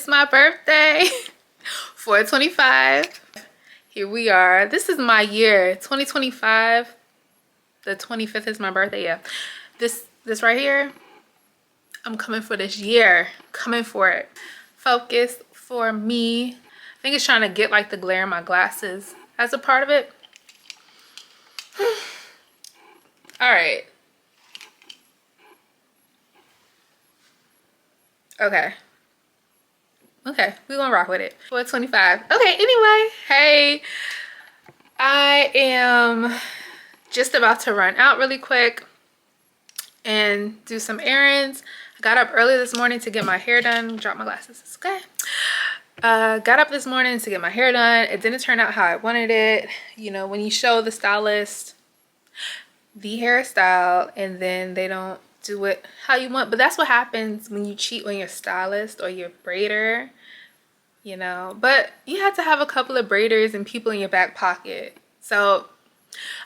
It's my birthday. 4/25. Here we are. This is my year, 2025. The 25th is my birthday. Yeah. This right here, I'm coming for this year. Coming for it. Focus for me. I think it's trying to get like the glare in my glasses as a part of it. All right. Okay, we're gonna rock with it. 4/25. Okay, anyway, hey, I am just about to run out really quick and do some errands. I got up early this morning to get my hair done. Drop my glasses. It's okay. Got up this morning to get my hair done. It didn't turn out how I wanted it. You know, when you show the stylist the hairstyle and then they don't do it how you want, but that's what happens when you cheat on your stylist or your braider, you know. But you have to have a couple of braiders and people in your back pocket. So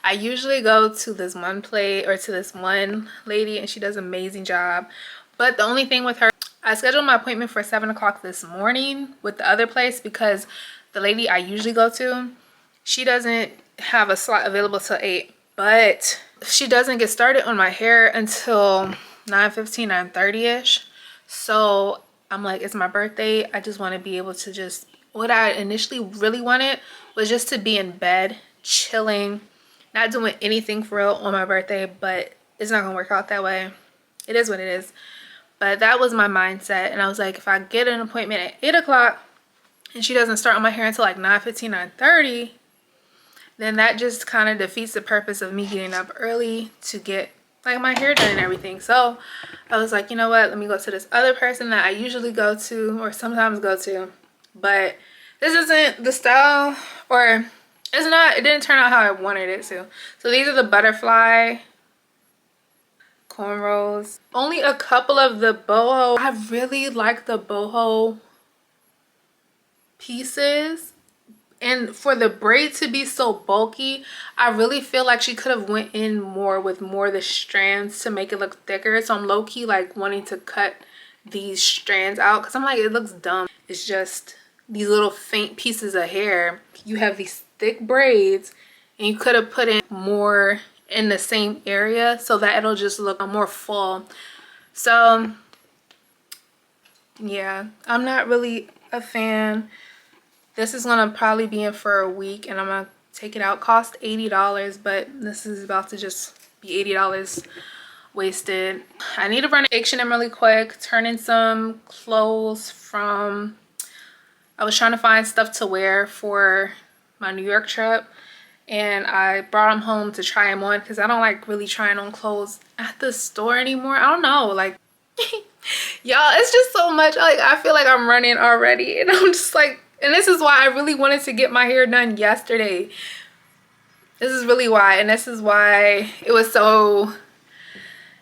I usually go to this one place or to this one lady and she does an amazing job. But the only thing with her, I scheduled my appointment for 7 o'clock this morning with the other place because the lady I usually go to, she doesn't have a slot available till 8. But she doesn't get started on my hair until 9:15, 9:30ish. So I'm like, it's my birthday. I just want to be able to just, what I initially really wanted was just to be in bed, chilling, not doing anything for real on my birthday, but it's not gonna work out that way. It is what it is. But that was my mindset. And I was like, if I get an appointment at 8 o'clock and she doesn't start on my hair until like 9:15, 9:30, then that just kind of defeats the purpose of me getting up early to get like my hair done and everything. So I was like, you know what, let me go to this other person that I usually go to or sometimes go to, but this isn't the style, or it's not, it didn't turn out how I wanted it to. So these are the butterfly cornrows. Only a couple of the boho. I really like the boho pieces. And for the braid to be so bulky, I really feel like she could have went in more with more of the strands to make it look thicker. So I'm low-key like wanting to cut these strands out because I'm like, it looks dumb. It's just these little faint pieces of hair. You have these thick braids and you could have put in more in the same area so that it'll just look more full. So yeah, I'm not really a fan. This is gonna probably be in for a week and I'm gonna take it out. Cost $80, but this is about to just be $80 wasted. I need to run H&M really quick, turn in some clothes from, I was trying to find stuff to wear for my New York trip and I brought them home to try them on because I don't like really trying on clothes at the store anymore. I don't know, like y'all, it's just so much. Like I feel like I'm running already and I'm just like, and this is why I really wanted to get my hair done yesterday. This is really why, and this is why it was so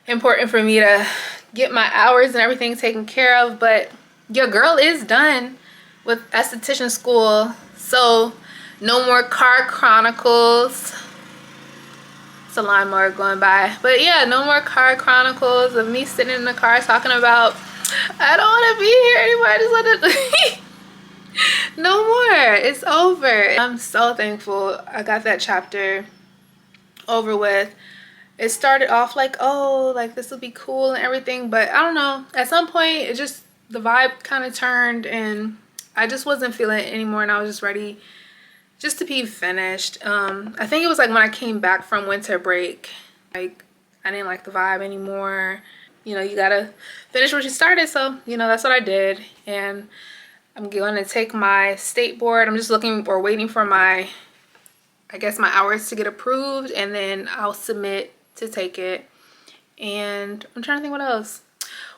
important for me to get my hours and everything taken care of. But your girl is done with esthetician school, so no more car chronicles. It's a lawnmower going by, but yeah, no more car chronicles of me sitting in the car talking about I don't want to be here anymore. I just want to no more. It's over. I'm so thankful I got that chapter over with. It started off like, oh, like this will be cool and everything, but I don't know, at some point it just, the vibe kind of turned and I just wasn't feeling it anymore and I was just ready just to be finished. I think it was like when I came back from winter break, like I didn't like the vibe anymore. You know, you gotta finish what you started, so you know, that's what I did. And I'm going to take my state board. I'm just looking or waiting for my, I guess, my hours to get approved, and then I'll submit to take it. And I'm trying to think what else.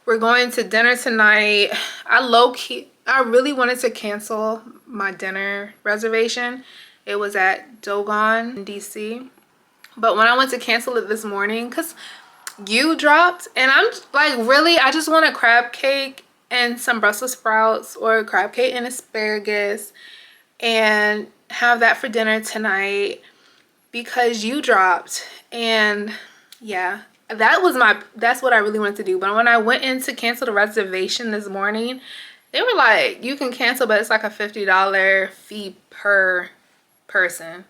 We're going to dinner tonight. I really wanted to cancel my dinner reservation. It was at Dogon in DC. But when I went to cancel it this morning, because you dropped, and I'm like, really, I just want a crab cake and some Brussels sprouts or crab cake and asparagus and have that for dinner tonight because you dropped. And yeah, that's what I really wanted to do. But when I went in to cancel the reservation this morning, They were like, you can cancel, but it's like a $50 fee per person.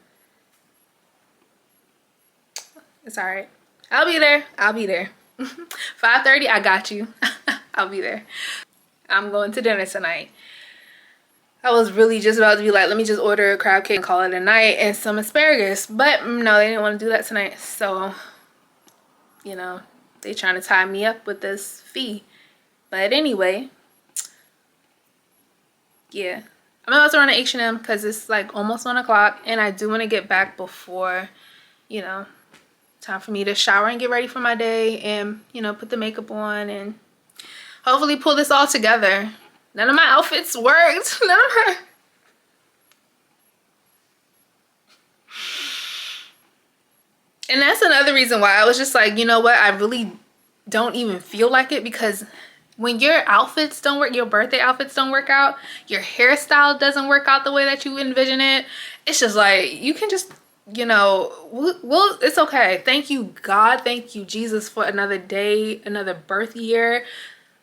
It's all right. I'll be there. I'll be there. 5:30, I got you. I'll be there. I'm going to dinner tonight. I was really just about to be like, let me just order a crab cake and call it a night and some asparagus. But no, they didn't want to do that tonight. So, you know, they trying to tie me up with this fee. But anyway, yeah. I'm about to run to H&M because it's like almost 1 o'clock. And I do want to get back before, you know, time for me to shower and get ready for my day. And, you know, put the makeup on and hopefully pull this all together. None of my outfits worked. None of my... And that's another reason why I was just like, you know what? I really don't even feel like it, because when your outfits don't work, your birthday outfits don't work out, your hairstyle doesn't work out the way that you envision it, it's just like, you can just, you know, well, it's okay. Thank you, God. Thank you, Jesus, for another day, another birth year,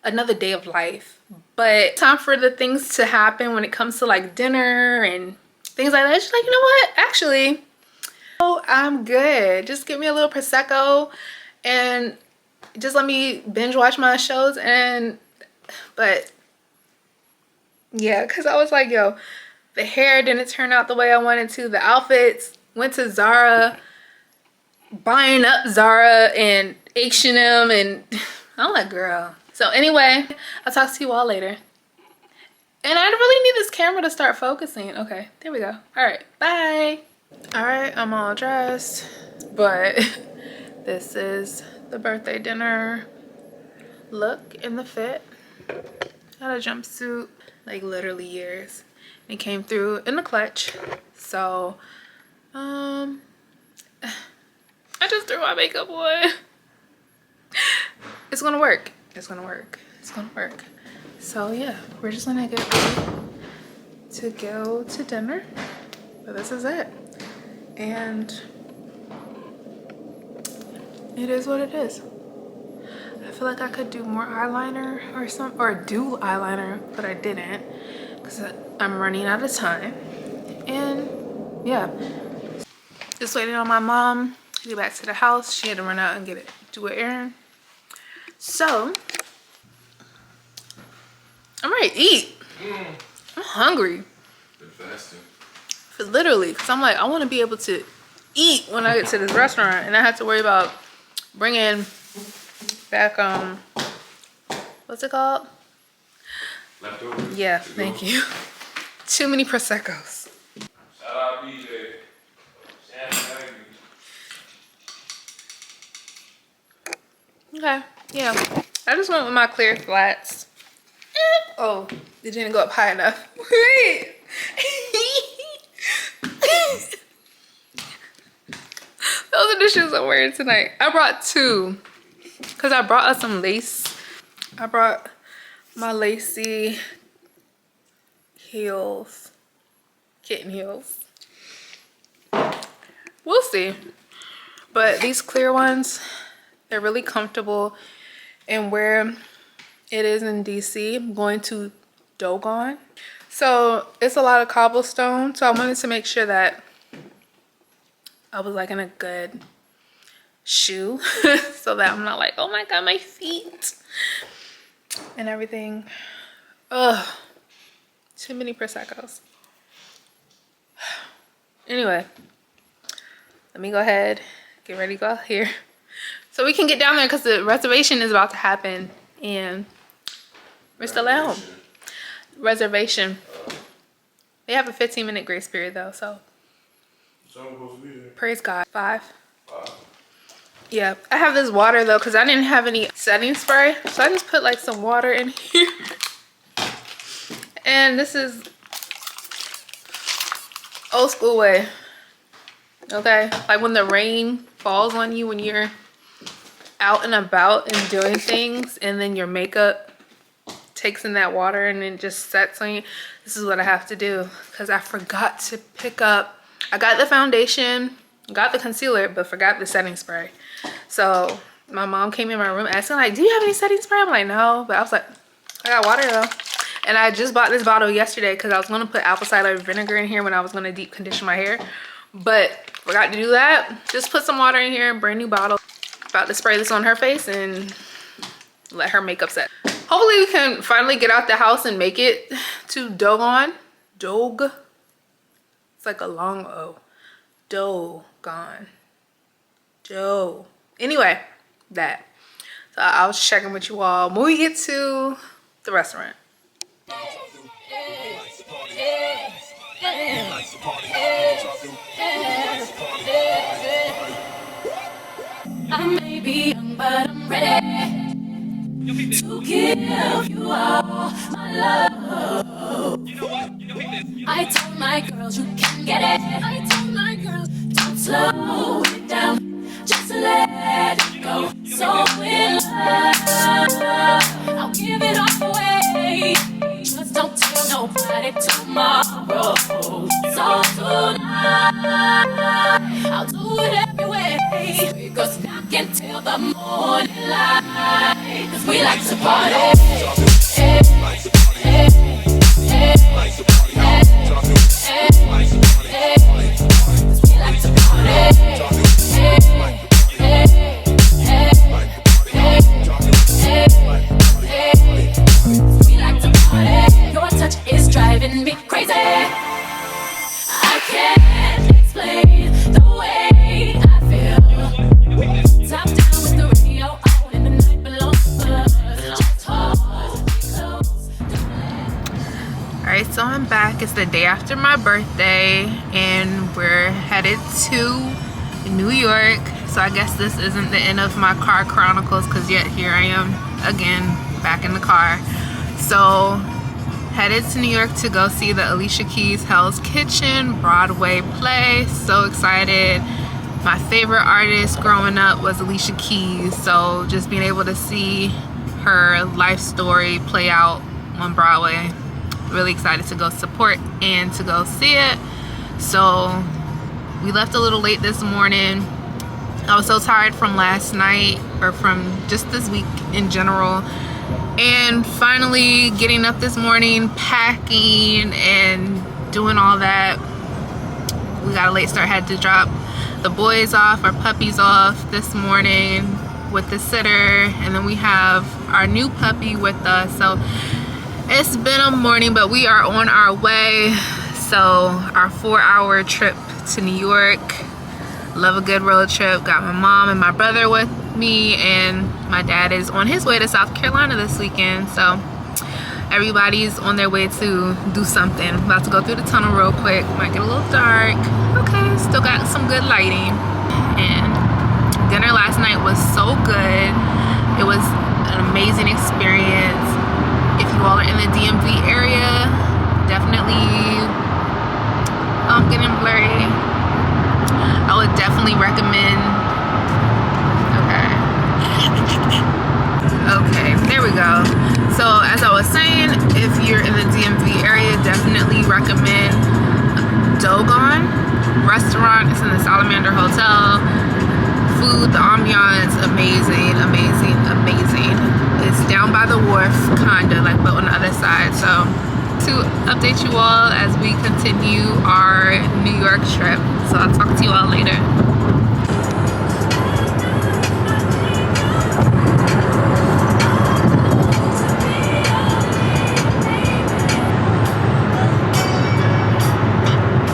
another day of life. But time for the things to happen when it comes to like dinner and things like that. It's just like, you know what? Actually, oh, I'm good. Just give me a little Prosecco and just let me binge watch my shows. And but yeah, because I was like, yo, the hair didn't turn out the way I wanted to. The outfits, went to Zara, buying up Zara and H&M, and I'm like, girl. So anyway, I'll talk to you all later. And I really need this camera to start focusing. Okay, there we go. All right, bye. All right, I'm all dressed, but this is the birthday dinner look in the fit. Got a jumpsuit, like literally years. It came through in the clutch. So, I just threw my makeup on. It's gonna work. It's gonna work. It's gonna work. So yeah, we're just gonna get ready to go to dinner. But this is it. And it is what it is. I feel like I could do more eyeliner or do eyeliner, but I didn't because I'm running out of time. And yeah, just waiting on my mom to get back to the house. She had to run out and do an errand. So I'm ready to eat. I'm hungry. Been fasting. Literally, because I'm like, I want to be able to eat when I get to this restaurant, and I have to worry about bringing back what's it called? Leftovers? Yeah, thank you. Too many Proseccos. Shout out BJ. Okay, yeah. I just went with my clear flats. Oh, it didn't go up high enough. Wait. Those are the shoes I'm wearing tonight. I brought two because I brought us some lace. I brought my lacy heels, kitten heels. We'll see. But these clear ones, they're really comfortable. And where it is in DC, I'm going to Dogon. So it's a lot of cobblestone. So I wanted to make sure that I was like in a good shoe so that I'm not like, oh my God, my feet and everything. Ugh, too many Proseccos. Anyway, let me go ahead, get ready to go out here so we can get down there because the reservation is about to happen and we're still at home. Reservation. They have a 15-minute grace period though, so praise God. 5. Yeah, I have this water though because I didn't have any setting spray, so I just put like some water in here. And this is old school way. Okay, like when the rain falls on you when you're out and about and doing things, and then your makeup takes in that water and it just sets on you. This is what I have to do because I forgot to pick up. I got the foundation, got the concealer, but forgot the setting spray. So my mom came in my room asking like, do you have any setting spray? I'm like, no, but I was like, I got water though. And I just bought this bottle yesterday because I was going to put apple cider vinegar in here when I was going to deep condition my hair. But forgot to do that. Just put some water in here, brand new bottle. About to spray this on her face and let her makeup set. Hopefully we can finally get out the house and make it to Dogon. It's like a long O. Dogon. Joe. Anyway, that. So I was checking with you all when we get to the restaurant. I may be young, but I'm ready to give you all my love. I told my girls you can get it. I told my girls don't slow it down, just let it go. So in love, I'll give it all away. Just don't tell nobody tomorrow. So tonight, I'll do it every way. Because I can till the morning light. Cause we like to party. Hey, hey, hey, hey, hey, hey. Cause we like to party. Hey, hey, hey, hey, hey, hey. We like to party. Your touch is driving me crazy. I can't explain the way I feel. Top down with the radio on and the night belongs to us. Just hold me close. Alright, so I'm back. It's the day after my birthday and we're headed to New York. So I guess this isn't the end of my car chronicles because yet here I am again back in the car. So headed to New York to go see the Alicia Keys Hell's Kitchen Broadway play. So excited. My favorite artist growing up was Alicia Keys, so just being able to see her life story play out on Broadway, really excited to go support and to go see it. So we left a little late this morning. I was so tired from last night, or from just this week in general, and finally getting up this morning, packing and doing all that. We got a late start, had to drop the boys off, our puppies off this morning with the sitter, and then we have our new puppy with us. So it's been a morning, but we are on our way. So our 4-hour trip to New York. Love a good road trip. Got my mom and my brother with me, and my dad is on his way to South Carolina this weekend. So everybody's on their way to do something. About to go through the tunnel real quick. Might get a little dark. Okay, still got some good lighting. And dinner last night was so good. It was an amazing experience. If you all are in the DMV area, definitely getting blurry. I would definitely recommend. Okay, there we go. So as I was saying, if you're in the DMV area, definitely recommend Dogon Restaurant. It's in the Salamander Hotel. Food, the ambiance, amazing, amazing, amazing. It's down by the wharf, kinda like, but on the other side. So to update you all as we continue our New York trip. So I'll talk to you all later.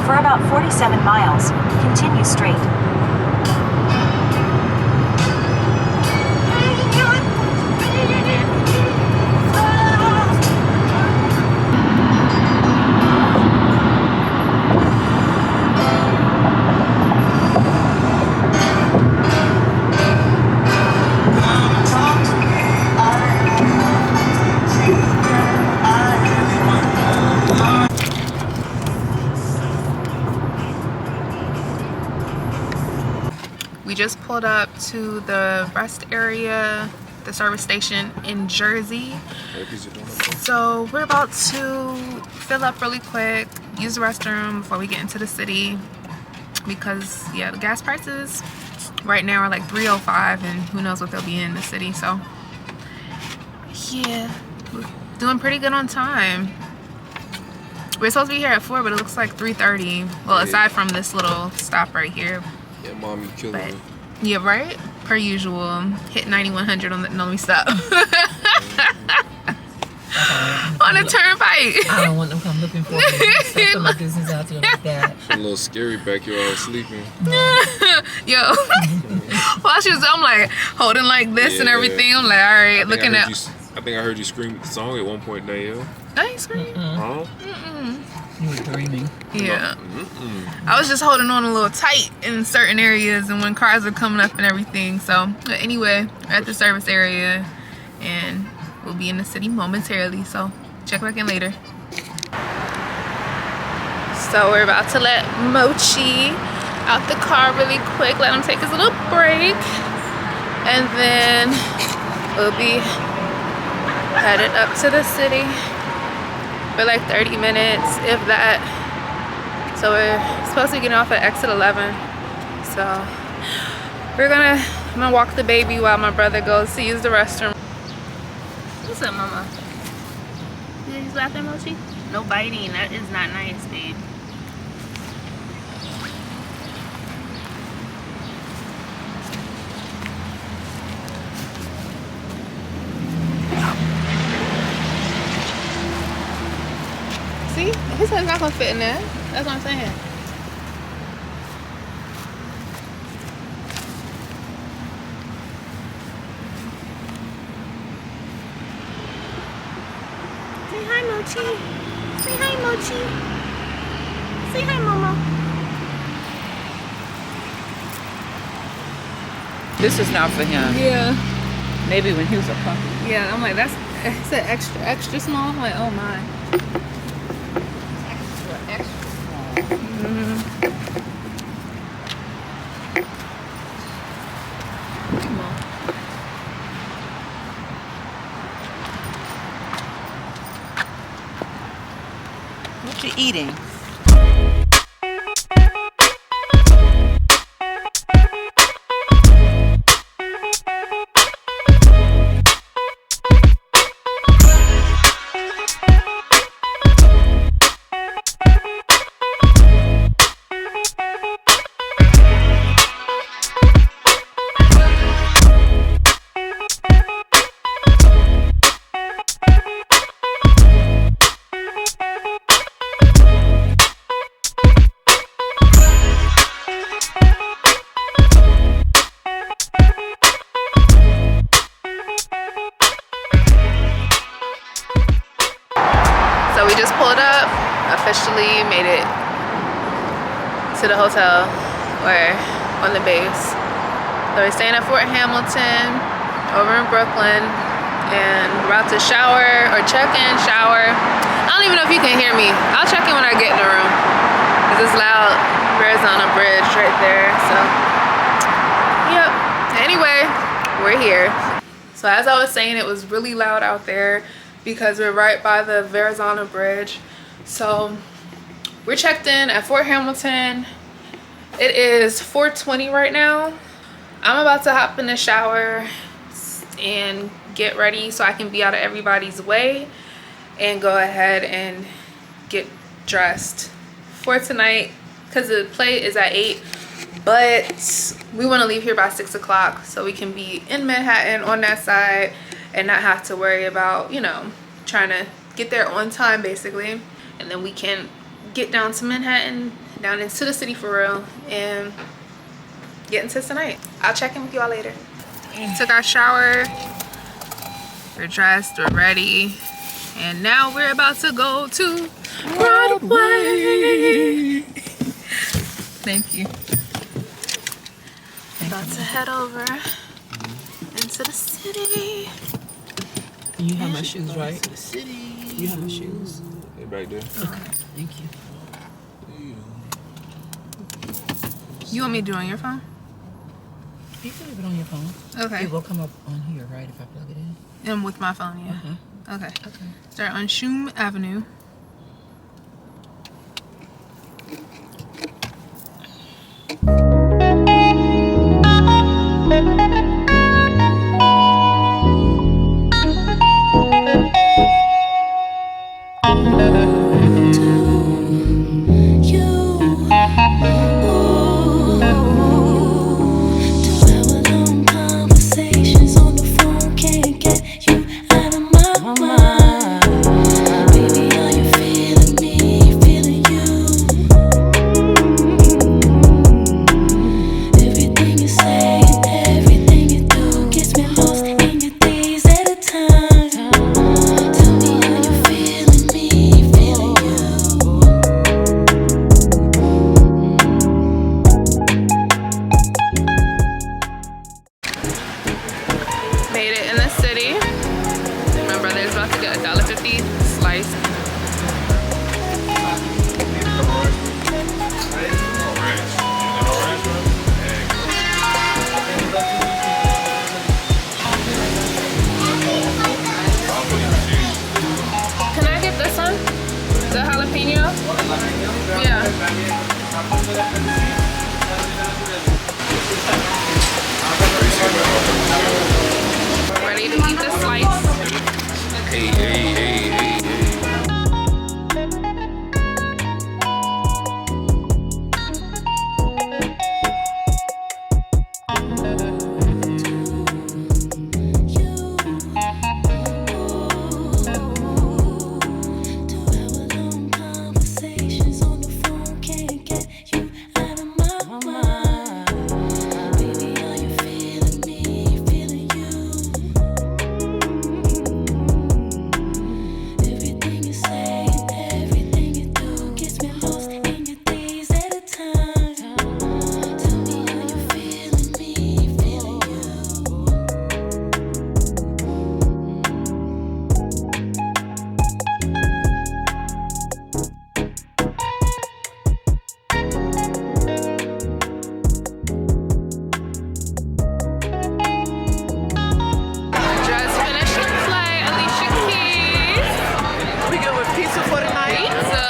For about 47 miles, continue straight. We just pulled up to the rest area, the service station in Jersey. So we're about to fill up really quick, use the restroom before we get into the city, because yeah, the gas prices right now are like $3.05 and who knows what they'll be in the city. So yeah, Doing pretty good on time. We're supposed to be here at 4, but it looks like 3:30. Well, aside from this little stop right here. Yeah, mommy killing But me. yeah, right? Per usual. Hit 9100 on the no, let me stop. On the turnpike. I don't want them come looking for me. Stuff my business out there like that. A little scary back here all sleeping. Yo. While she was, I'm like holding like this and Yeah. everything. I'm like, all right, looking at. I think I heard you scream the song at one point, Danielle. I ain't screaming. Huh? You were dreaming. Yeah. I was just holding on a little tight in certain areas and when cars are coming up and everything. So, but anyway, we're at the service area and we'll be in the city momentarily. So, check back in later. So, we're about to let Mochi out the car really quick. Let him take his little break. And then we'll be headed up to the city for like 30 minutes, if that. So we're supposed to be getting off at exit 11. So I'm gonna walk the baby while my brother goes to use the restroom. What's up, mama? You use the bathroom, Mochi? No biting, that is not nice, babe. See, his head's not gonna fit in there. That's what I'm saying. Say hi, Mochi. Say hi, Mochi. Say hi, Mama. This is not for him. Yeah. Maybe when he was a puppy. Yeah, I'm like, it's an extra small. I'm like, oh my. Come on. What you eating? So we just pulled up, officially made it to the hotel or on the base. So we're staying at Fort Hamilton over in Brooklyn and we're about to shower or check in, shower. I don't even know if you can hear me. I'll check in when I get in the room. Cause it's loud. Arizona Bridge right there, so. Yep, anyway, we're here. So as I was saying, it was really loud out there because we're right by the Verrazano Bridge. So we're checked in at Fort Hamilton. It is 4:20 right now. I'm about to hop in the shower and get ready so I can be out of everybody's way and go ahead and get dressed for tonight because the play is at 8, but we want to leave here by 6 o'clock so we can be in Manhattan on that side and not have to worry about, you know, trying to get there on time basically. And then we can get down to Manhattan, down into the city for real, and get into tonight. I'll check in with you all later. Took our shower, we're dressed, we're ready, and now we're about to go to Broadway. Thank you. About to head over into the city. You have my shoes, right? You have my shoes. Hey, back there. Okay, thank you. You want me to do it on your phone? You can leave it on your phone. Okay. It will come up on here, right, if I plug it in? And with my phone, yeah. Okay. Okay. Start on Shum Avenue. Ready to eat this slice. Hey, hey, hey, hey, hey. Just finished the play, Alicia Keys. We good with pizza for the night? Pizza.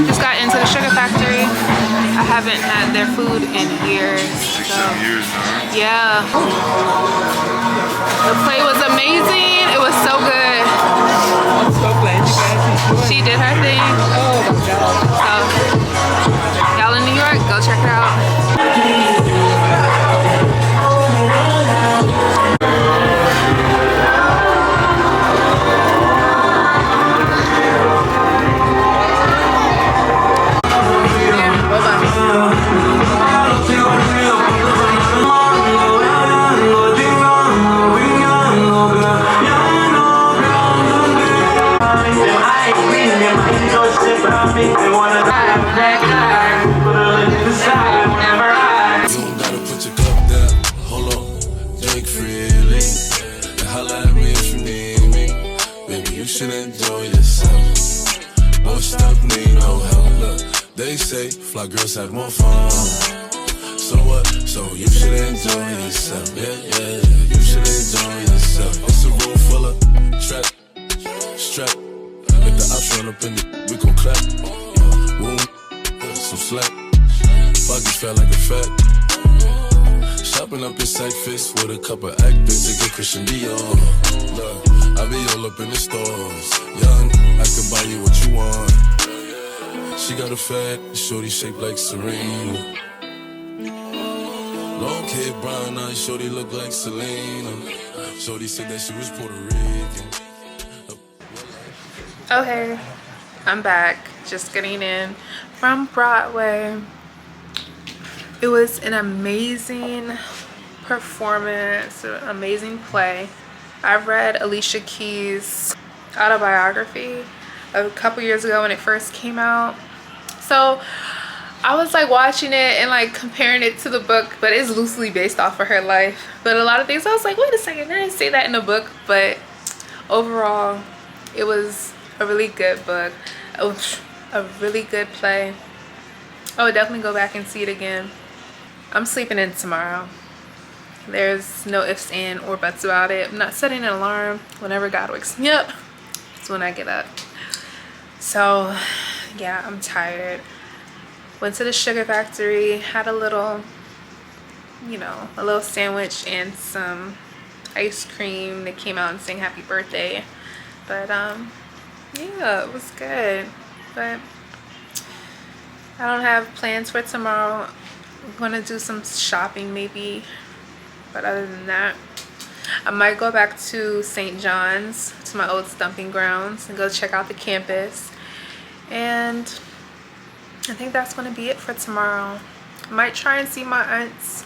Just got into the Sugar Factory. I haven't had their food in years. 6-7 years now. Yeah. The play was amazing. It was so good. I'm so glad you guys enjoyed. She did her thing. Oh my God. So, y'all in New York, go check it out. You don't gotta put your cup down. Hold on, drink freely. And holla at me if you need me. Baby, you should enjoy yourself. No stuff, need no help. Look, they say fly girls have more fun. So what? So you should enjoy yourself. Yeah, yeah, you should enjoy yourself. It's a room full of trap, strap. Let the ops run up in the, we gon' clap. Boom, some slack. Pockets felt like a fat. Shopping up in sack fist with a couple act bits to get Christian Dior. Look, I be all up in the stores. Young, I can buy you what you want. She got a fat, shorty shaped like Serena. Long hair, brown eyes, shorty look like Selena. Shorty said that she was Puerto Rican. Okay, I'm back. Just getting in from Broadway. It was an amazing performance, an amazing play. I read Alicia Keys' autobiography a couple years ago when it first came out. So I was like watching it and like comparing it to the book, but it's loosely based off of her life. But a lot of things I was like, wait a second, I didn't say that in the book. But overall, it was a really good book. A really good play. I would definitely go back and see it again. I'm sleeping in tomorrow. There's no ifs, and or buts about it. I'm not setting an alarm. Whenever God wakes me up, that's when I get up. So yeah, I'm tired. Went to the Sugar Factory, had a little, you know, a little sandwich and some ice cream. They came out and sang happy birthday. But yeah, it was good. But I don't have plans for tomorrow. I'm gonna do some shopping maybe, but other than that, I might go back to St. John's to to my old stomping grounds and go check out the campus. And I think that's going to be it for tomorrow. I might try and see my aunts.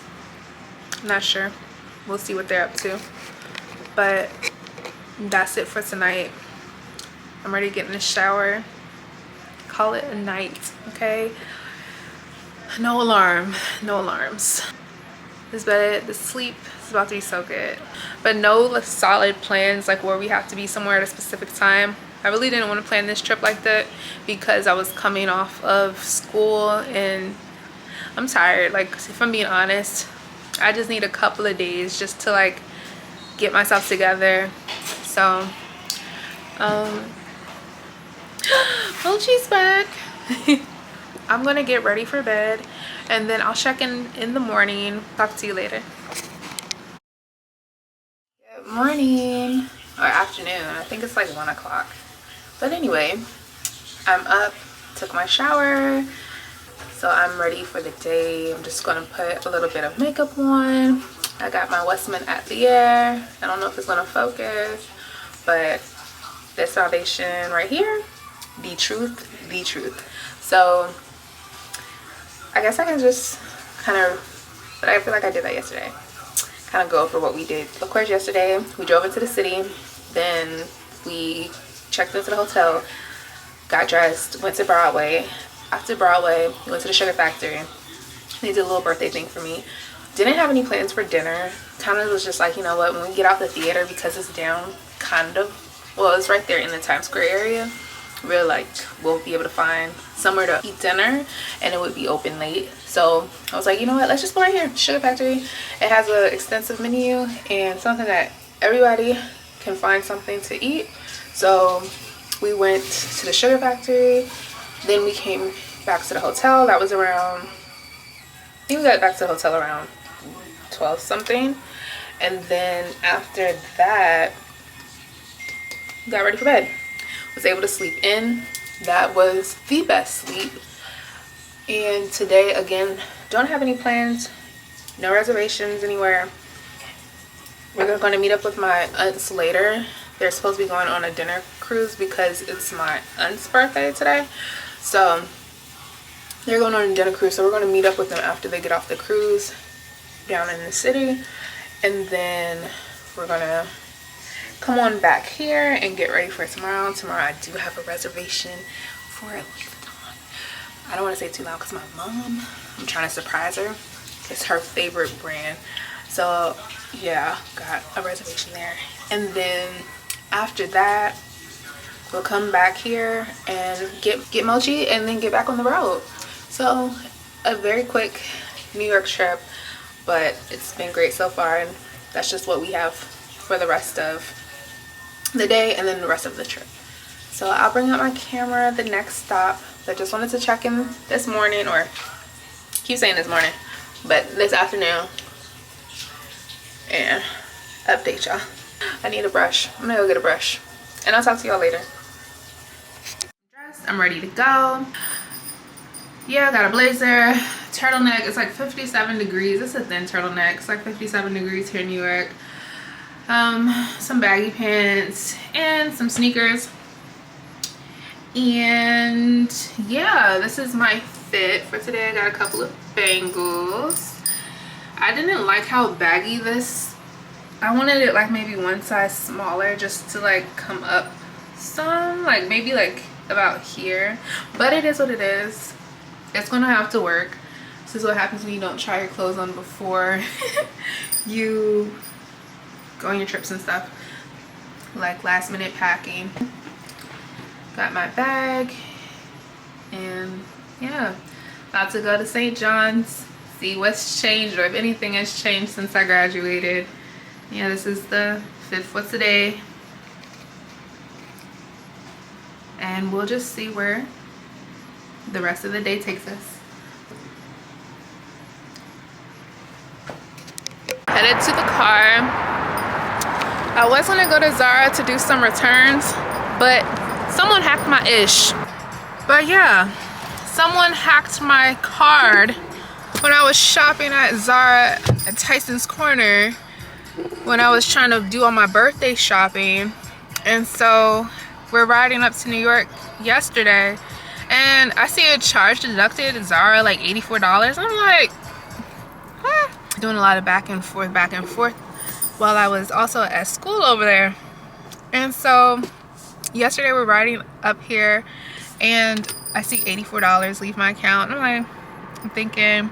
I'm not sure. We'll see what they're up to. But that's it for tonight. I'm ready to get in the shower. Call it a night, okay? No alarm, no alarms. This bed, the sleep is about to be so good. But no solid plans like where we have to be somewhere at a specific time. I really didn't want to plan this trip like that because I was coming off of school and I'm tired. Like, if I'm being honest, I just need a couple of days just to like get myself together. So Mochi's back. I'm gonna get ready for bed and then I'll check in the morning. Talk to you later. Good morning, or afternoon. I think it's like 1 o'clock. But anyway, I'm up, took my shower, so I'm ready for the day. I'm just gonna put a little bit of makeup on. I got my Westman Atelier. I don't know if it's gonna focus, but this foundation right here, the truth. So I guess I can just kind of, but I feel like I did that yesterday, kind of go over what we did. Of course, yesterday we drove into the city, then we checked into the hotel, got dressed, went to Broadway. After Broadway, we went to the Sugar Factory. They did a little birthday thing for me. Didn't have any plans for dinner. Kind of was just like, you know what, when we get out the theater, because it's down kind of, well, it's right there in the Times Square area, we're like, we'll be able to find somewhere to eat dinner and it would be open late. So I was like, you know what, let's just go right here, Sugar Factory. It has an extensive menu and something that everybody can find something to eat. So we went to the Sugar Factory, then we came back to the hotel. That was around, I think we got back to the hotel around 12 something, and then after that got ready for bed. Was able to sleep in. That was the best sleep. And today, again, don't have any plans, no reservations anywhere. We're going to meet up with my aunts later. They're supposed to be going on a dinner cruise because it's my aunt's birthday today, so they're going on a dinner cruise. So we're going to meet up with them after they get off the cruise down in the city, and then we're going to come on back here and get ready for tomorrow. Tomorrow I do have a reservation for Louis Vuitton. I don't want to say it too loud because my mom, I'm trying to surprise her. It's her favorite brand. So yeah, got a reservation there. And then after that, we'll come back here and get Mochi and then get back on the road. So a very quick New York trip, but it's been great so far, and that's just what we have for the rest of the day and then the rest of the trip. So I'll bring out my camera the next stop. I just wanted to check in this morning, or keep saying this morning, but this afternoon, and update y'all. I need a brush. I'm gonna go get a brush and I'll talk to y'all later. I'm ready to go. Yeah, I got a blazer, turtleneck. It's like 57 degrees. It's a thin turtleneck. It's like 57 degrees here in New York. Some baggy pants and some sneakers. And yeah, this is my fit for today. I got a couple of bangles. I didn't like how baggy this, I wanted it like maybe one size smaller just to like come up some, like maybe like about here, but it is what it is. It's gonna have to work. This is what happens when you don't try your clothes on before you go on your trips and stuff, like last minute packing. Got my bag, and yeah, about to go to St. John's, see what's changed or if anything has changed since I graduated. Yeah, this is the fit for today, and we'll just see where the rest of the day takes us. Headed to the car. I was gonna go to Zara to do some returns, but someone hacked my ish. But yeah, someone hacked my card when I was shopping at Zara at Tyson's Corner, when I was trying to do all my birthday shopping, And so we're riding up to New York yesterday, and I see a charge deducted at Zara like $84. I'm like, huh? Doing a lot of back and forth while I was also at school over there. And so yesterday we're riding up here and I see $84 leave my account. I'm thinking,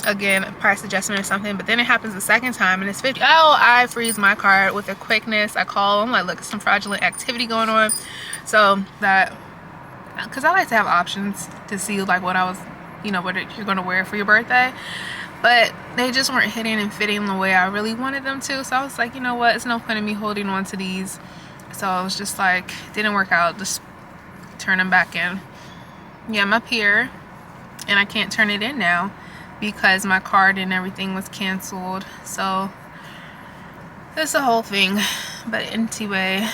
again, a price adjustment or something, but then it happens the second time and it's 50. Oh, I freeze my card with a quickness. I call, I'm like, look, some fraudulent activity going on. So that, because I like to have options to see like what I was, you know, what you're gonna wear for your birthday, but they just weren't hitting and fitting the way I really wanted them to. So I was like, you know what, it's no point in me holding on to these. So I was just like, didn't work out, just turn them back in. Yeah, I'm up here and I can't turn it in now because my card and everything was canceled. So it's a whole thing. But anyway,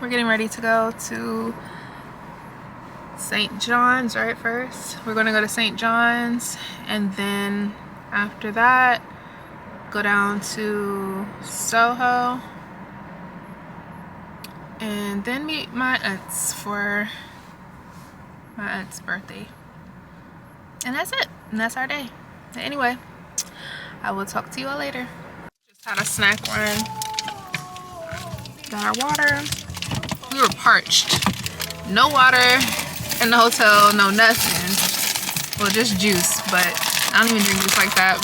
we're getting ready to go to St. John's right first. We're gonna go to St. John's and then after that go down to Soho and then meet my aunts for my aunt's birthday. And that's it. And that's our day. Anyway, I will talk to you all later. Just had a snack run. Got our water. We were parched. No water in the hotel, no nothing. Well, just juice, but I don't even drink juice like that.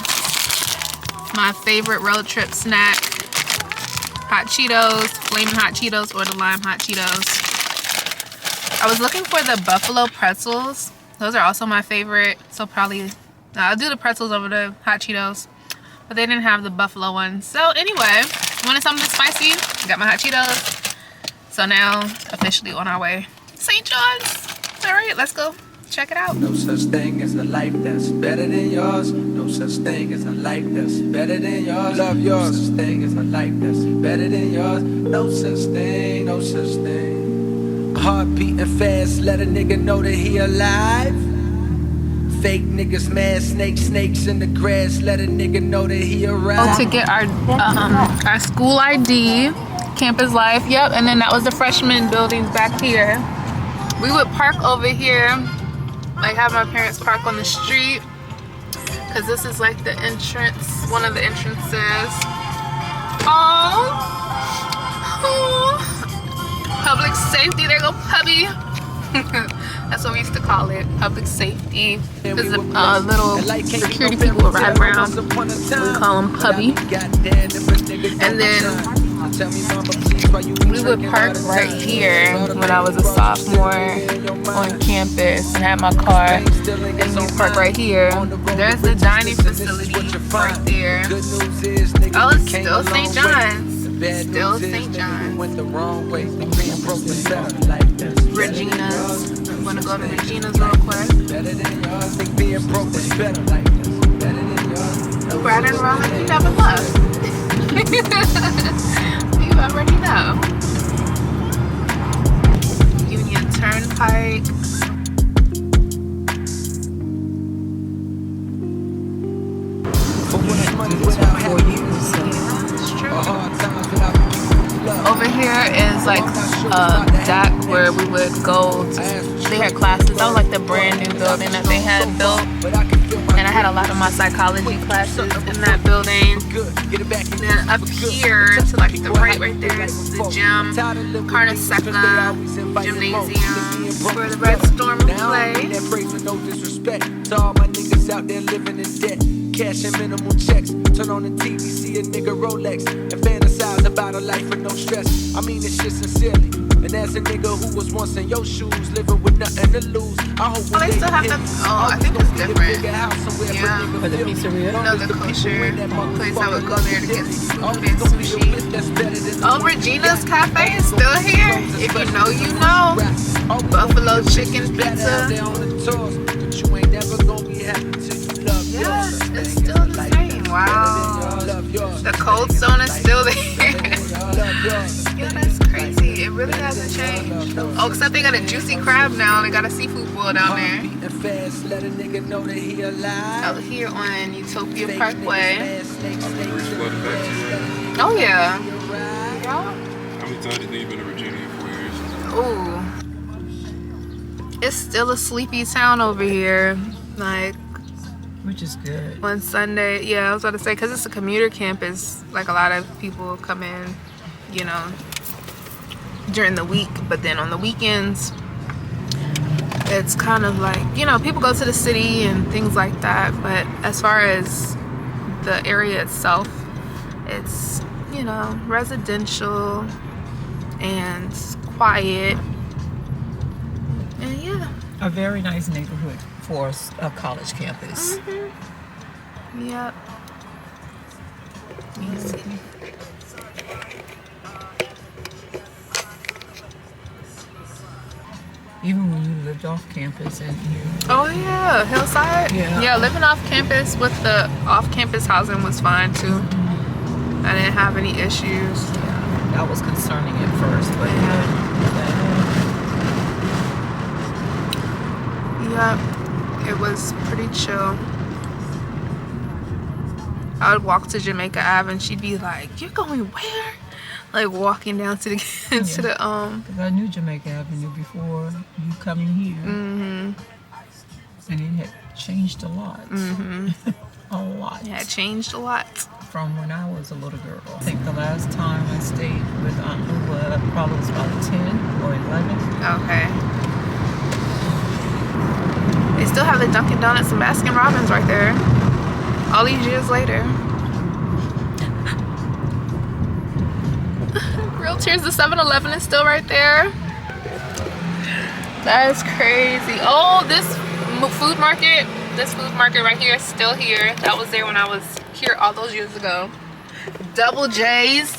My favorite road trip snack, hot Cheetos, flaming hot Cheetos or the lime hot Cheetos. I was looking for the buffalo pretzels. Those are also my favorite, so probably I'll do the pretzels over the hot Cheetos, but they didn't have the buffalo ones. So anyway, wanted something spicy, got my hot Cheetos. So now officially on our way. St. John's. All right, let's go check it out. No such thing as a life that's better than yours. No such thing as a life that's better than yours. Love yours. No such thing as a life that's better than yours. No such thing, no such thing. Heart beating fast, let a nigga know that he alive. Fake niggas mad, snakes in the grass, let a nigga know that he arrived. To get our school ID, campus life, yep, and then that was the freshman buildings back here. We would park over here, like have my parents park on the street, because this is like the entrance, one of the entrances. Oh, public safety, there go Pubby. That's what we used to call it, public safety. Because the little security people would ride around. We call them Pubby. And then we would park right here when I was a sophomore on campus and had my car. And we park right here. There's the dining facility right there. Oh, it's still St. John's. Still St. John's. Regina's. I'm gonna go to Regina's real quick. Right and wrong, you never left. You already know. Union Turnpike. Over here is like a deck where we would go to, they had classes. That was like the brand new building that they had built. And I had a lot of my psychology classes in that building. And then up here to like the right there is the gym, Carne Seca Gymnasium, where the Red Storm would play. No disrespect to all my niggas out there living in debt. Cash and minimal checks. Turn on the TV, see a nigga Rolex, and fantasize about a life with no stress. I mean this shit sincerely. And as a nigga who was once in your shoes, living with nothing to lose, I hope they still have the, I think it's different. Yeah. For the pizzeria? No, the kosher place I would go there to get food and sushi. Oh, Regina's Cafe is still here. If you know, you know. Buffalo chicken pizza. Yes, it's still the same. Wow. The Cold Stone is still there. Yeah, that's crazy. It really hasn't changed. Oh, except they got a juicy crab now. They got a seafood boil down there. Out here on Utopia Parkway. Oh, yeah. How do you think you've been to Virginia in 4 years? Ooh. It's still a sleepy town over here. Like, Which is good. on Sunday, yeah, I was about to say, because it's a commuter campus, like a lot of people come in, you know, during the week, but then on the weekends, it's kind of like, you know, people go to the city and things like that, but as far as the area itself, it's, you know, residential and quiet, and yeah. A very nice neighborhood for a college campus. Yep. Let me see. Even when you lived off campus and you... Oh yeah, Hillside. Yeah. Yeah, living off campus with the off-campus housing was fine too. I didn't have any issues. Yeah, that was concerning at first, but Yep, it was pretty chill. I would walk to Jamaica Ave and she'd be like, "You're going where?" Like walking down to the to the 'cause I knew Jamaica Avenue before you coming here. And it had changed a lot. A lot. Yeah, it changed a lot. From when I was a little girl. I think the last time I stayed with Aunt Lula probably was about 10 or 11. Okay. They still have the Dunkin' Donuts and Baskin Robbins right there. All these years later. Real Tears, the 7-Eleven is still right there. That is crazy. Oh, this food market right here is still here. That was there when I was here all those years ago. Double J's,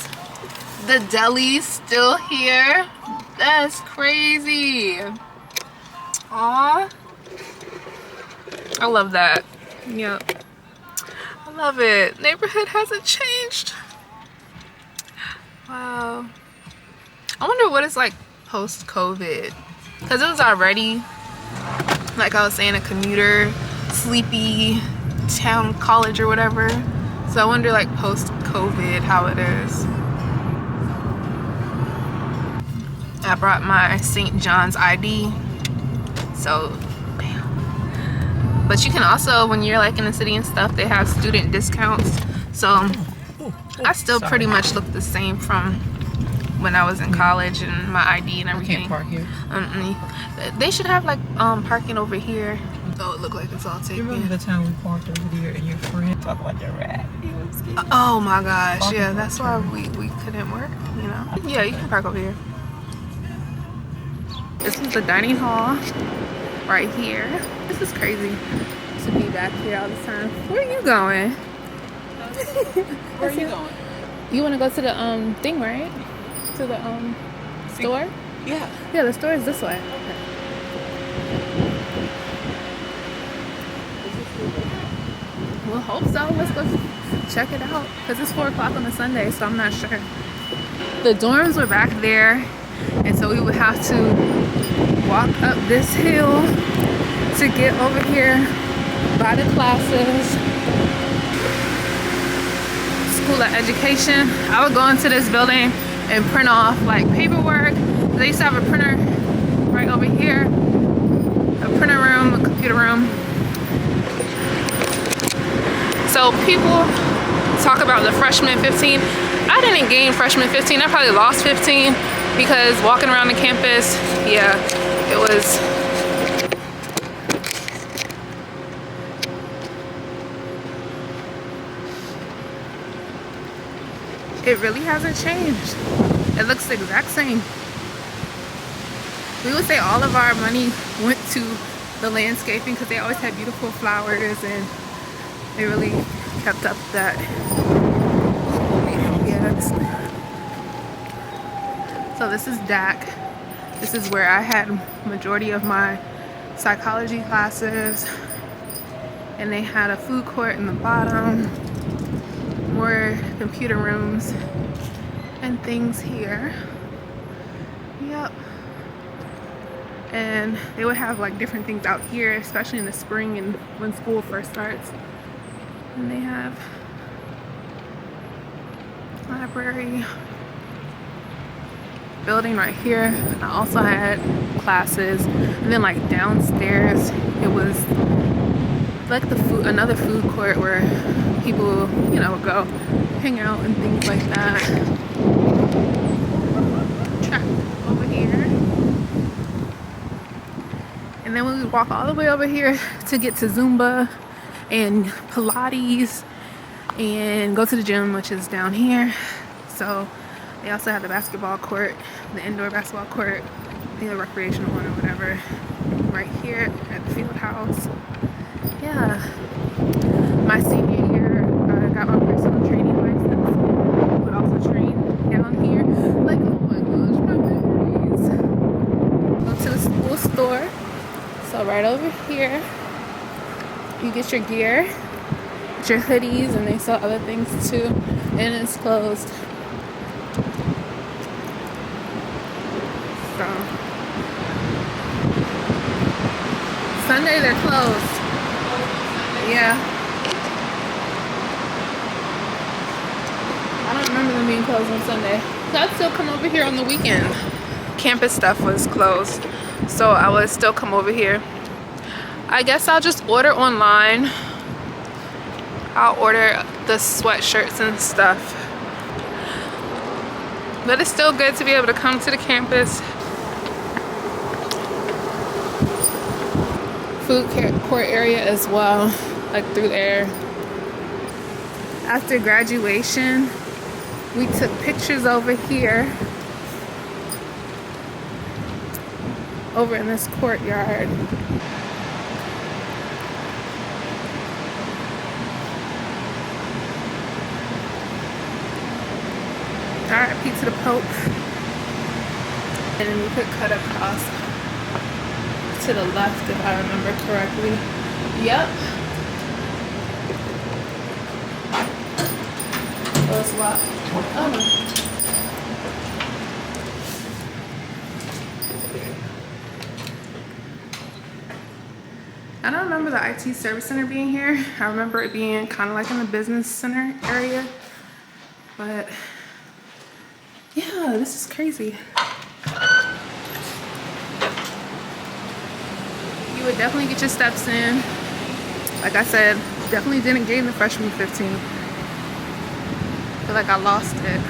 the deli's still here. That's crazy. Aw. I love that. Yep. I love it. Neighborhood hasn't changed. Wow. I wonder what it's like post-COVID. Because it was already, like I was saying, a commuter, sleepy town college or whatever. So I wonder like post-COVID how it is. I brought my St. John's ID. So, bam. But you can also, when you're like in the city and stuff, they have student discounts. So I still pretty much look the same from when I was in college and my ID and everything. Can't park here. They should have like parking over here. Oh, it looked like it's all You taken. remember the time we parked over there and your friend talked about the rat? Oh my gosh, yeah, that's why we couldn't work, you know. Yeah, you can park over here. This is the dining hall right here. This is crazy to be back here all the time. Where are you going? Where are you going? You want to go to the thing, right? To the store? Yeah. Yeah, the store is this way. We'll hope so. Let's go check it out. Because it's 4 o'clock on a Sunday, so I'm not sure. The dorms were back there, and so we would have to walk up this hill to get over here by the classes. School of Education. I would go into this building and print off like paperwork. They used to have a printer right over here. A printer room, a computer room. So people talk about the freshman 15. I didn't gain freshman 15. I probably lost 15 because walking around the campus, yeah, it was. It really hasn't changed. It looks the exact same. We would say all of our money went to the landscaping because they always had beautiful flowers and they really kept up that. Yeah, so this is DAC. This is where I had majority of my psychology classes, and they had a food court in the bottom, more computer rooms and things here. Yep. And they would have like different things out here, especially in the spring and when school first starts. And they have library. building right here, I also had classes. And then like downstairs, it was like another food court where people, you know, go hang out and things like that. Track over here. And then we would walk all the way over here to get to Zumba and Pilates and go to the gym, which is down here. So they also have the basketball court, the indoor basketball court, the recreational one or whatever, right here at the field house. Yeah. My senior year, I got my personal training license. I would also train down here. Like, oh my gosh, my memories. Go to the school store. So right over here, you get your gear, get your hoodies, and they sell other things too. And it's closed. So Sunday they're closed. Yeah. I don't remember them being closed on Sunday. So I'd still come over here on the weekend. Campus stuff was closed, so I would still come over here. I guess I'll just order online. I'll order the sweatshirts and stuff. But it's still good to be able to come to the campus. Food court area as well, like through there. After graduation, we took pictures over here, over in this courtyard. R.I.P. to the Pope. And then we could cut across to the left if I remember correctly. Yep. Close lock. Oh no. I don't remember the IT service center being here. I remember it being kind of like in the business center area. But yeah, this is crazy. You would definitely get your steps in. Like I said, definitely didn't gain the freshman 15. I feel like I lost it.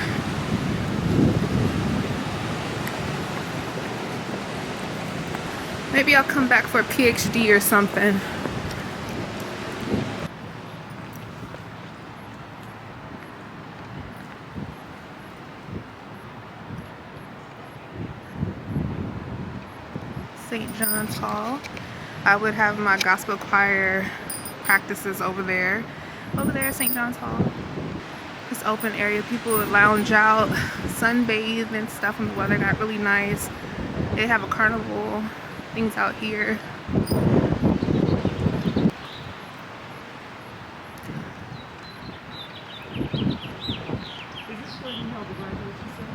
Maybe I'll come back for a PhD or something. St. John's Hall. I would have my gospel choir practices over there. Over there, St. John's Hall. This open area, people would lounge out, sunbathe and stuff when the weather got really nice. They have a carnival, things out here.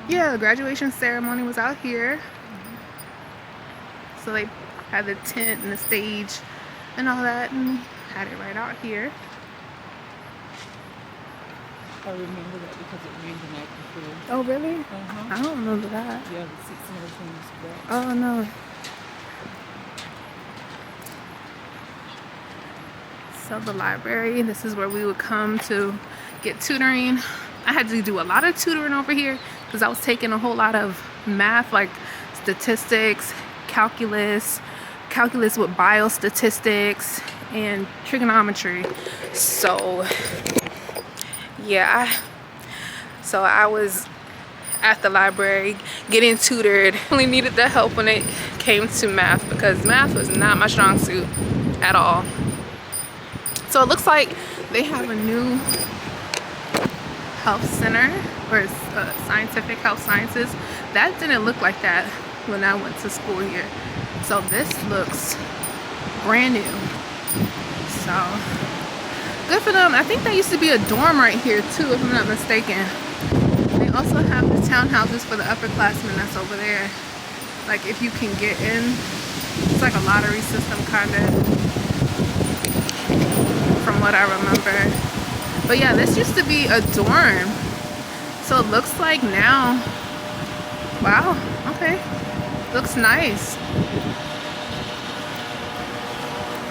Yeah, the graduation ceremony was out here. So they had the tent and the stage and all that, and had it right out here. I remember that because it rained the night before. Oh, really? I don't remember that. Yeah, the seats and everything was wet. Oh, no. So the library, this is where we would come to get tutoring. I had to do a lot of tutoring over here because I was taking a whole lot of math, like statistics, calculus with biostatistics, and trigonometry. So yeah, so I was at the library getting tutored. Only needed the help when it came to math because math was not my strong suit at all. So it looks like they have a new health center, or scientific health sciences. That didn't look like that when I went to school here. So this looks brand new. So good for them. I think there used to be a dorm right here too, if I'm not mistaken. They also have the townhouses for the upperclassmen that's over there. Like if you can get in, it's like a lottery system kind of, from what I remember. But yeah, this used to be a dorm. So it looks like now, wow, Okay, looks nice.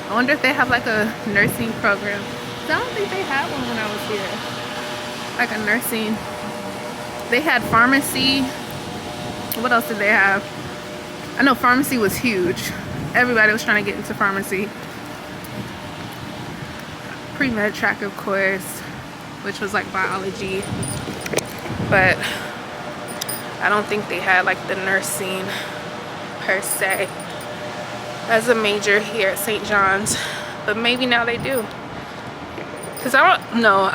I wonder if they have like a nursing program. I don't think they had one when I was here. Like a nursing. They had pharmacy. What else did they have? I know pharmacy was huge. Everybody was trying to get into pharmacy. Pre-med track, of course, which was like biology. But I don't think they had like the nursing per se as a major here at St. John's. But maybe now they do. Because I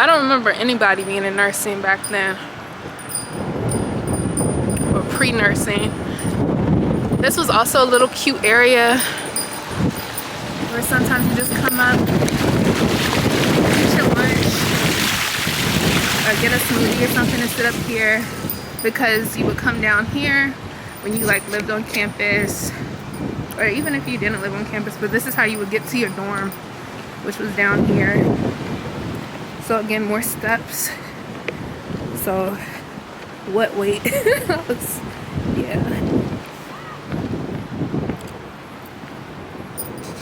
don't remember anybody being in nursing back then. Or pre-nursing. This was also a little cute area where sometimes you just come up, get your lunch, or get a smoothie or something and sit up here, because you would come down here when you like lived on campus, or even if you didn't live on campus, but this is how you would get to your dorm, which was down here. So again, more steps. So what, wait. Yeah.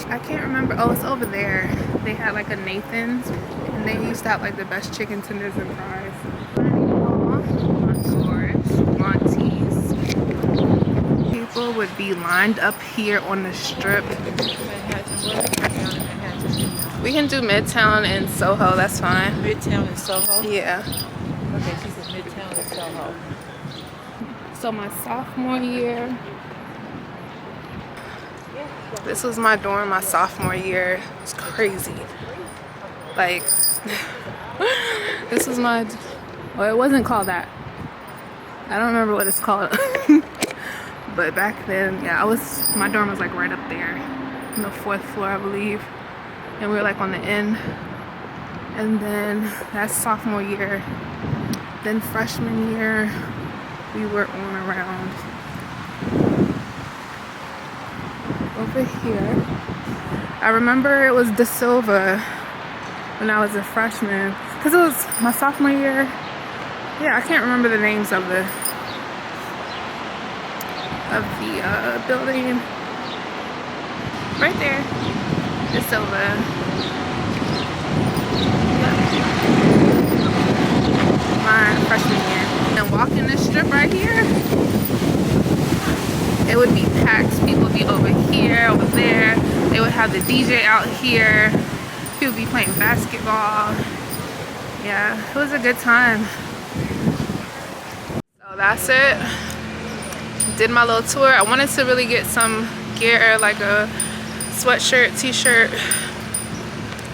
I can't remember. Oh, it's over there. They had like a Nathan's, and they used to have like the best chicken tenders and fries. Monty's. People would be lined up here on the strip. We can do Midtown and Soho. That's fine. Midtown and Soho? Yeah. Okay, she said Midtown and Soho. So my sophomore year. This was my dorm my sophomore year. It's crazy. Like, this was my, well, it wasn't called that. I don't remember what it's called. But back then, yeah, my dorm was like right up there on the 4th floor, I believe. And we were like on the end. And then that's sophomore year. Then freshman year, we were on around over here. I remember it was De Silva when I was a freshman, because it was my sophomore year. Yeah, I can't remember the names of the building. Right there, De Silva. Yep. My freshman year. And walking this strip right here, it would be packed. People would be over here, over there. They would have the DJ out here. People would be playing basketball. Yeah, it was a good time. So that's it. Did my little tour. I wanted to really get some gear, like a sweatshirt, t-shirt,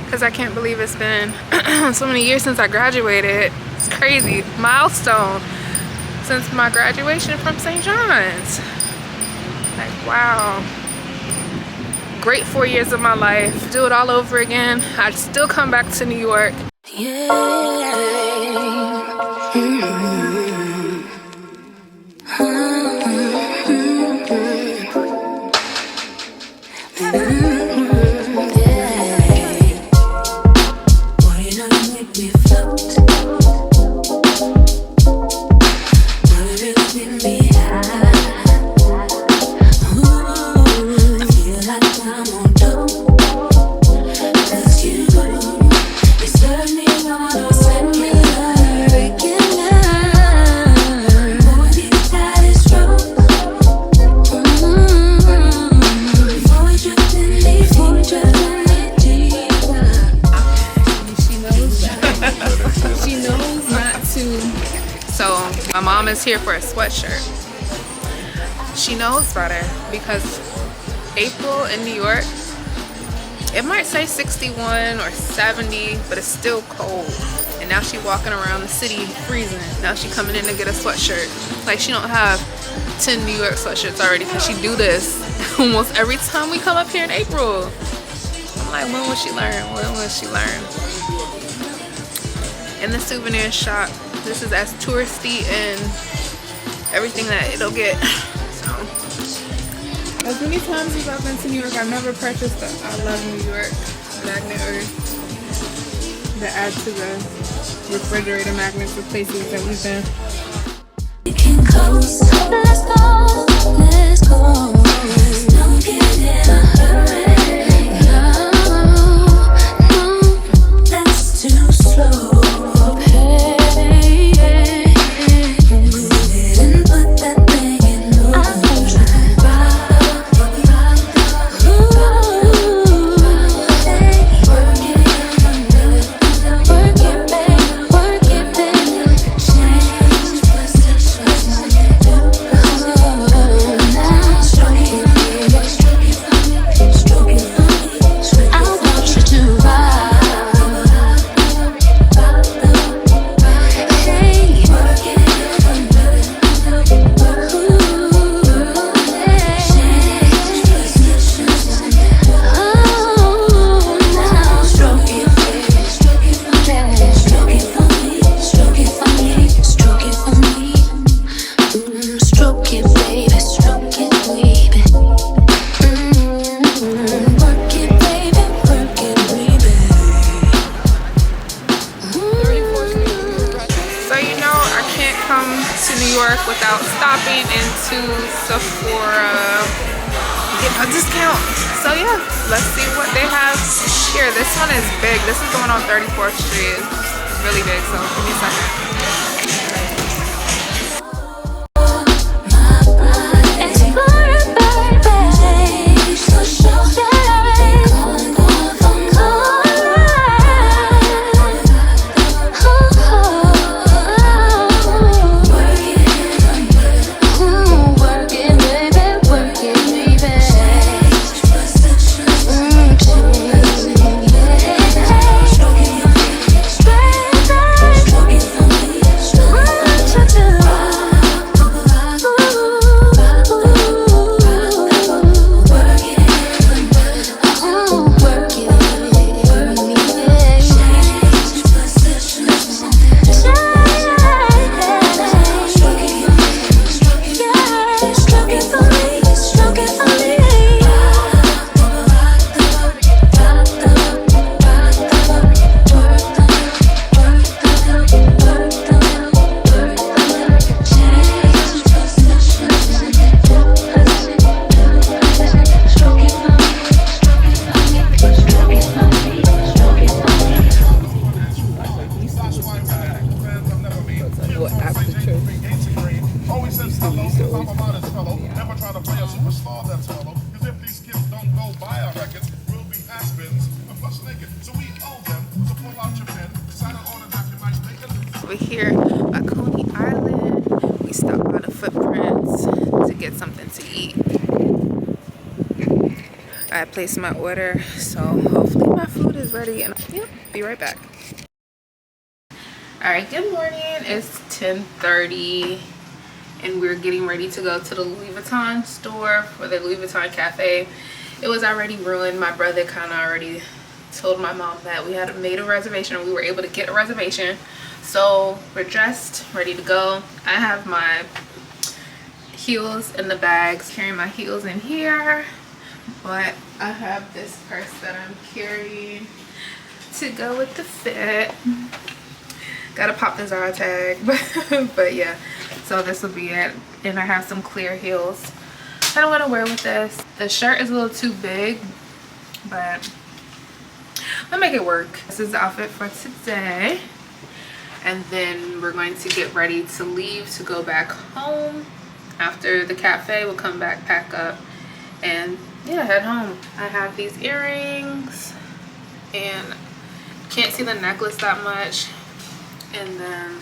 because I can't believe it's been so many years since I graduated. It's crazy. Milestone since my graduation from St. John's. Like, wow. Great 4 years of my life. Do it all over again. I'd still come back to New York. Here for a sweatshirt. She knows better, because April in New York, it might say 61 or 70, but it's still cold. And now she walking around the city freezing. Now she coming in to get a sweatshirt. Like, she don't have 10 New York sweatshirts already, because she do this almost every time we come up here in April. I'm like, when will she learn? When will she learn? In the souvenir shop, this is as touristy and everything that it'll get. So, as many times as I've been to New York, I've never purchased the I Love New York magnet, or the add to the refrigerator magnets of places that we've been. We can coast, let's go. let's go. Don't get in a hurry. No, that's too slow. Hey, didn't put that thing in motion. I want you to rock, work it, babe, work it, babe. Change positions. Now stroke it, baby, stroke it for me, stroke it for me. I want you to rock. Hey, work it, change positions. Oh, now stroke it, baby, stroke it for me, stroke it for me, stroke it for me, stroke it for me. Stroke it, baby, stroke it, baby. Work it, baby, work it, baby. So you know I can't come to New York without stopping into Sephora, get a discount. So yeah, let's see what they have here. This one is big. This is the one on 34th Street. It's really big, so give me a second. It's for a birthday, so show that calling for more. Work it, baby, work it, baby. Change positions. Stroke it for me, stroke it for me. Always says hello, top of modest fellow. Never try to play a superstar that's hollow. Cause if these kids don't go buy our records, we'll be has-beens and plus naked. So we owe them. So pull out your pen, sign an autograph, you might make it. Over here at Coney Island, we stopped by the Footprints to get something to eat. I placed my order, so hopefully my food is ready, and yep, be right back. All right, good morning. It's 10:30 and we're getting ready to go to the Louis Vuitton store for the Louis Vuitton Café. It was already ruined. My brother kind of already told my mom that we had made a reservation and we were able to get a reservation. So we're dressed, ready to go. I have my heels in the bags, carrying my heels in here, but I have this purse that I'm carrying to go with the fit. Gotta pop the Zara tag, but yeah, so this will be it. And I have some clear heels that I'm gonna wear with this. The shirt is a little too big, but I'll make it work. This is the outfit for today, and then we're going to get ready to leave to go back home. After the cafe, we'll come back, pack up, and yeah, head home. I have these earrings and can't see the necklace that much. And then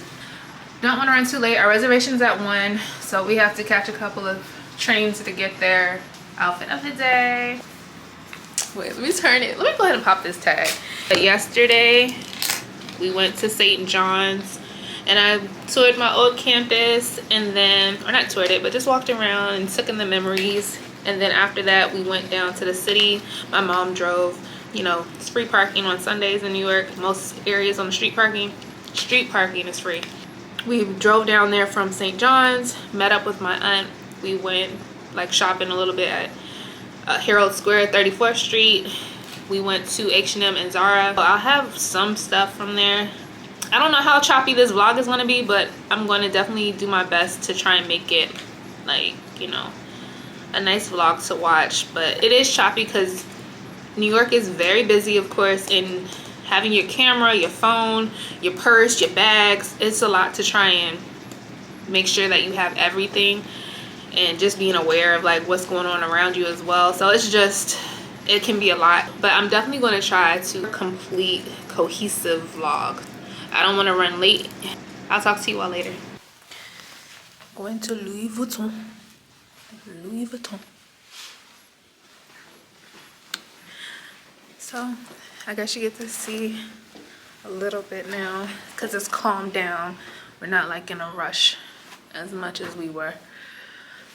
don't want to run too late. Our reservation's at 1, so we have to catch a couple of trains to get there. Outfit of the day. Wait, let me turn it. Let me go ahead and pop this tag. Yesterday we went to St. John's and I toured my old campus, and then, or not toured it, but just walked around and took in the memories. And then after that we went down to the city. My mom drove. You know, it's free parking on Sundays in New York. Most areas on the street parking is free. We drove down there from St. John's, met up with my aunt. We went like shopping a little bit at Herald Square, 34th Street. We went to H&M and Zara. I'll have some stuff from there. I don't know how choppy this vlog is going to be, but I'm going to definitely do my best to try and make it, like, you know, a nice vlog to watch. But it is choppy because New York is very busy, of course, and having your camera, your phone, your purse, your bags, it's a lot to try and make sure that you have everything, and just being aware of like what's going on around you as well. So it's just, it can be a lot, but I'm definitely going to try to complete cohesive vlog. I don't want to run late. I'll talk to you all later. Going to Louis Vuitton. Louis Vuitton. So I guess you get to see a little bit now because it's calmed down. We're not like in a rush as much as we were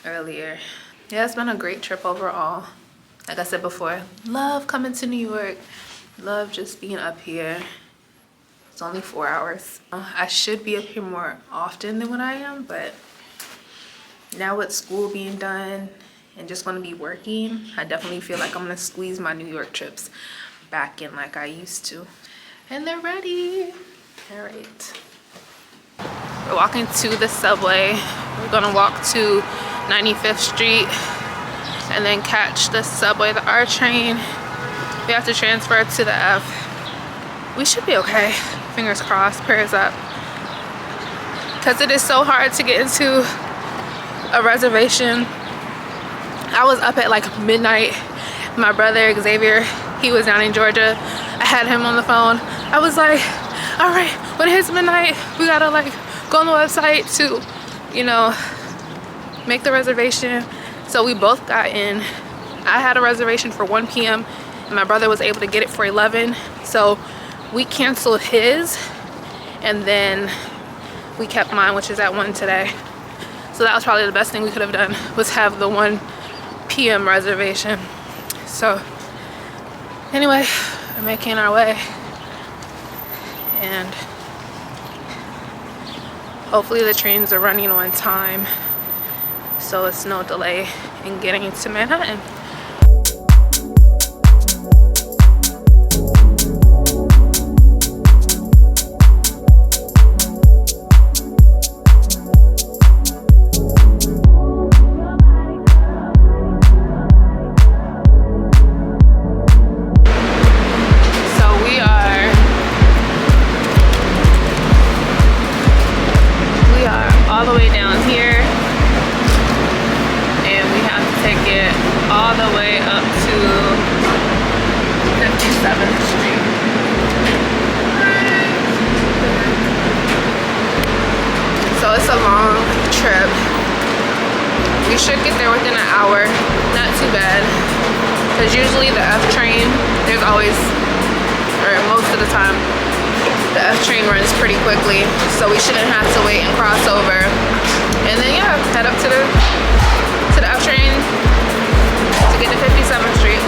earlier. Yeah, it's been a great trip overall. Like I said before, love coming to New York. Love just being up here. It's only 4 hours. I should be up here more often than what I am, but now with school being done and just going to be working, I definitely feel like I'm going to squeeze my New York trips back in like I used to. And they're ready. All right. We're walking to the subway. We're going to walk to 95th Street and then catch the subway, the R train. We have to transfer to the F. We should be okay. Fingers crossed, prayers up. Because it is so hard to get into a reservation. I was up at like midnight. My brother Xavier, he was down in Georgia. I had him on the phone. I was like, all right, when it hits midnight, we gotta like go on the website to, you know, make the reservation. So we both got in. I had a reservation for 1 p.m. and my brother was able to get it for 11. So we canceled his and then we kept mine, which is at 1 today. So that was probably the best thing we could have done, was have the 1 p.m. reservation. So anyway, we're making our way and hopefully the trains are running on time so it's no delay in getting to Manhattan. All the way down here, and we have to take it all the way up to 57th Street. So it's a long trip. We should get there within an hour, not too bad, because usually the F train, there's always, or most of the time, the F train runs pretty quickly, so we shouldn't have to wait and cross over. And then yeah, head up to the F train to get to 57th Street.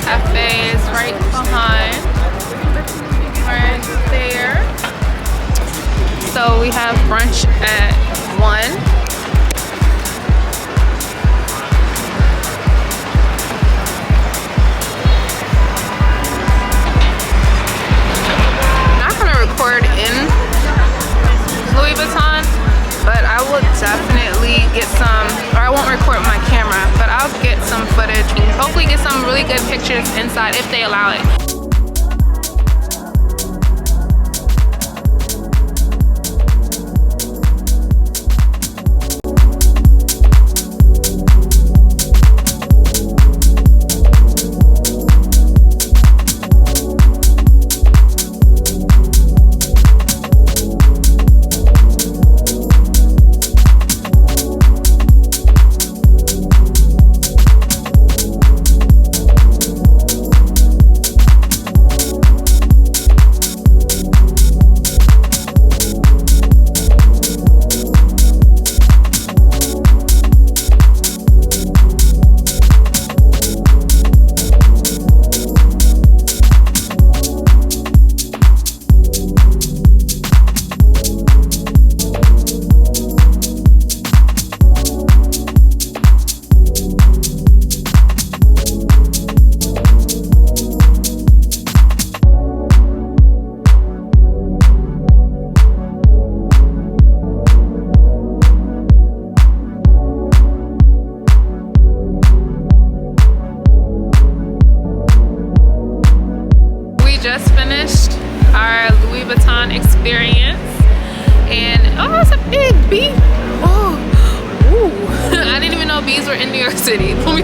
Café is right behind. Right there. So we have brunch at 1. Not gonna record in Louis Vuitton, but I will definitely get some, or I won't record my camera, but I'll get some searching. Hopefully get some really good pictures inside if they allow it. Just finished our Louis Vuitton experience, and oh, it's a big bee. Oh, ooh. I didn't even know bees were in New York City. Let me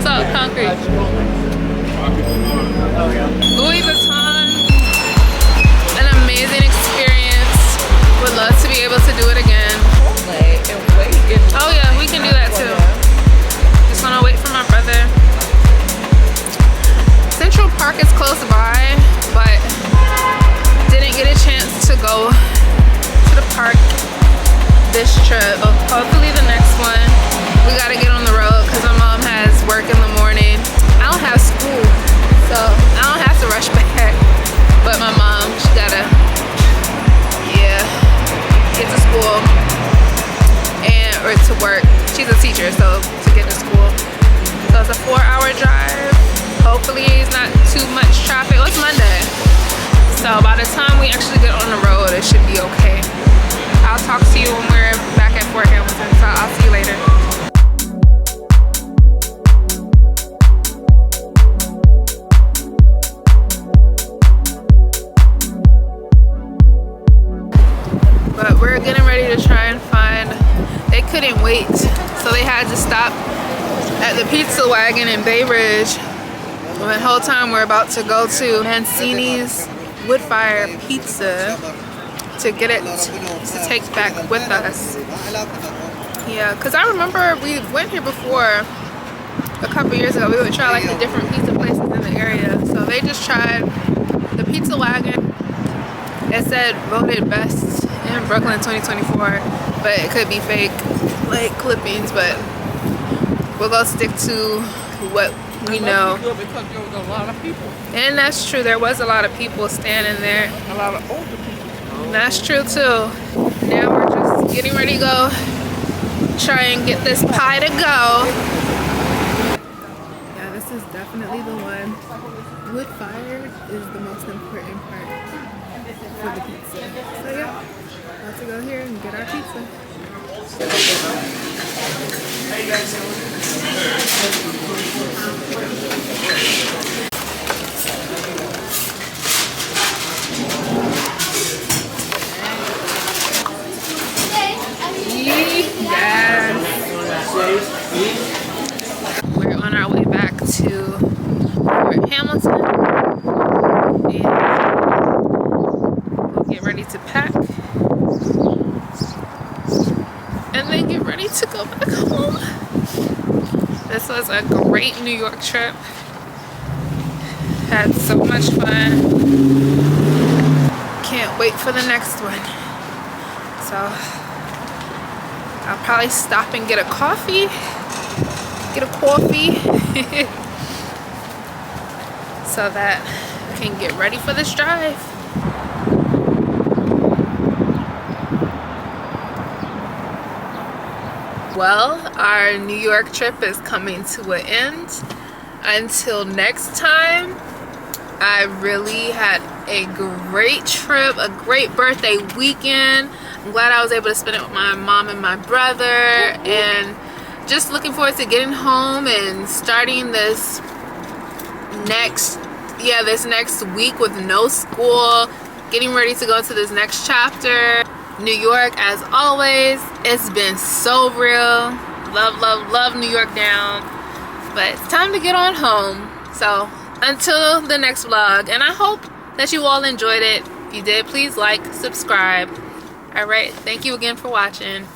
saw concrete. Louis Vuitton, an amazing experience. Would love to be able to do it again. Oh yeah, we can do that too. Just wanna wait for my brother. Central Park is close by, but didn't get a chance to go to the park this trip. Hopefully the next one. We gotta get on the road because my mom has work in the morning. I don't have school, so I don't have to rush back. But my mom, she gotta, yeah, get to school or to work. She's a teacher, so to get to school. So it's a 4-hour drive. Hopefully it's not too much traffic. It's Monday, so by the time we actually get on the road, it should be okay. I'll talk to you when we're back at Fort Hamilton, so I'll see you later. But we're getting ready to try and find, they couldn't wait, so they had to stop at the Pizza Wagon in Bay Ridge. The whole time we're about to go to Mancini's Wood Fire Pizza to get it to take back with us. Yeah, because I remember we went here before a couple years ago. We would try like the different pizza places in the area. So they just tried the Pizza Wagon. It said voted best in Brooklyn 2024, but it could be fake like clippings, but we'll go stick to what we know. Because there was a lot of people. And that's true, there was a lot of people standing there. A lot of older people. That's true too. Now we're just getting ready to go try and get this pie to go. Yeah, this is definitely the one. Wood fire is the most important part for the pizza. So yeah, about to go here and get our pizza. Yes. We're on our way back to Fort Hamilton, and we'll get ready to pack and then get ready to go back home. This was a great New York trip. Had so much fun. Can't wait for the next one. So I'll probably stop and get a coffee. So that I can get ready for this drive. Well, our New York trip is coming to an end. Until next time, I really had a great trip, a great birthday weekend. I'm glad I was able to spend it with my mom and my brother and just looking forward to getting home and starting this next week with no school, getting ready to go to this next chapter. New York, as always, it's been so real. Love New York down, but it's time to get on home. So until the next vlog, and I hope that you all enjoyed it. If you did, please like, subscribe. All right, thank you again for watching.